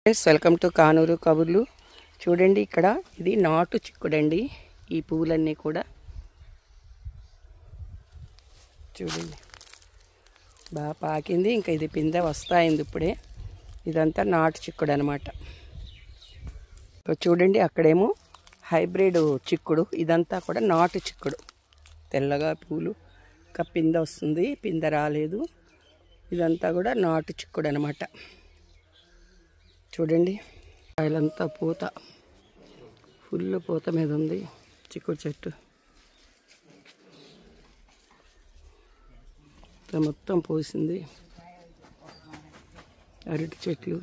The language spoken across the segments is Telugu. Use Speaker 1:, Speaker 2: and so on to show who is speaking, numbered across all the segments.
Speaker 1: ఫ్రెండ్స్ వెల్కమ్ టు కానూరు కబుర్లు. చూడండి ఇక్కడ ఇది నాటు చిక్కుడండి. ఈ పువ్వులన్నీ కూడా చూడండి బాగా పాకింది. ఇంకా ఇది పిందె వస్తాయింది ఇప్పుడే. ఇదంతా నాటు చిక్కుడు అనమాట. చూడండి అక్కడేమో హైబ్రిడ్ చిక్కుడు, ఇదంతా కూడా నాటు చిక్కుడు. తెల్లగా పూలు ఇంకా పిందె వస్తుంది, పిందె రాలేదు. ఇదంతా కూడా నాటు చిక్కుడు అనమాట. చూడండి కాయలంతా పూత, ఫుల్ పూత మీద ఉంది చిక్కుడు చెట్టు. మొత్తం పోసింది. అరటి చెట్లు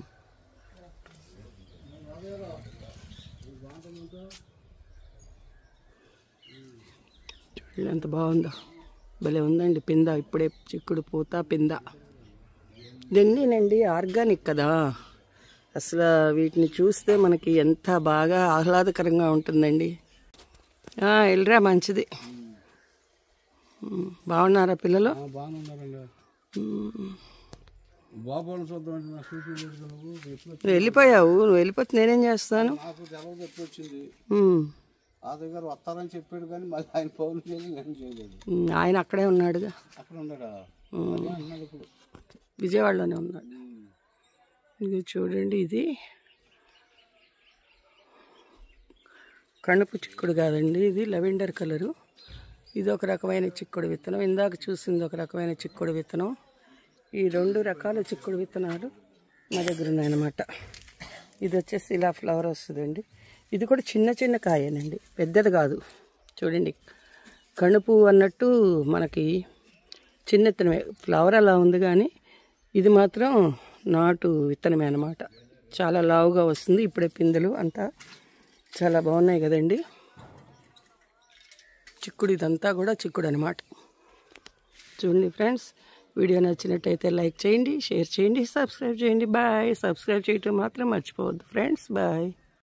Speaker 1: చూడండి ఎంత బాగుందో, భలే ఉందండి పింద. ఇప్పుడే చిక్కుడు పూత పింద. ఇదన్నీనండి ఆర్గానిక్ కదా. అసలు వీటిని చూస్తే మనకి ఎంత బాగా ఆహ్లాదకరంగా ఉంటుందండి. వెళ్ళరా, మంచిది. బాగున్నారా పిల్లలు? వెళ్ళిపోయావు. నువ్వు వెళ్ళిపోతే నేనేం చేస్తాను? ఆయన అక్కడే ఉన్నాడుగా, విజయవాడలోనే ఉన్నాడు. ఇది చూడండి, ఇది కణుపు చిక్కుడు కాదండి, ఇది లెవెండర్ కలరు. ఇది ఒక రకమైన చిక్కుడు విత్తనం. ఇందాక చూసింది ఒక రకమైన చిక్కుడు విత్తనం. ఈ రెండు రకాల చిక్కుడు విత్తనాలు మా దగ్గర ఉన్నాయన్నమాట. ఇది వచ్చేసి ఇలా ఫ్లవర్ వస్తుందండి. ఇది కూడా చిన్న చిన్న కాయేనండి, పెద్దది కాదు. చూడండి కణుపు అన్నట్టు మనకి చిన్న విత్తనమే, ఫ్లవర్ అలా ఉంది కానీ ఇది మాత్రం నాటు విత్తనమే అన్నమాట. చాలా లావుగా వస్తుంది. ఇప్పుడే పిందెలు అంతా చాలా బాగున్నాయి కదండి. చిక్కుడు, ఇదంతా కూడా చిక్కుడు అనమాట. చూడండి ఫ్రెండ్స్, వీడియో నచ్చినట్టయితే లైక్ చేయండి, షేర్ చేయండి, సబ్స్క్రైబ్ చేయండి. బాయ్. సబ్స్క్రైబ్ చేయటం మాత్రం మర్చిపోవద్దు ఫ్రెండ్స్. బాయ్.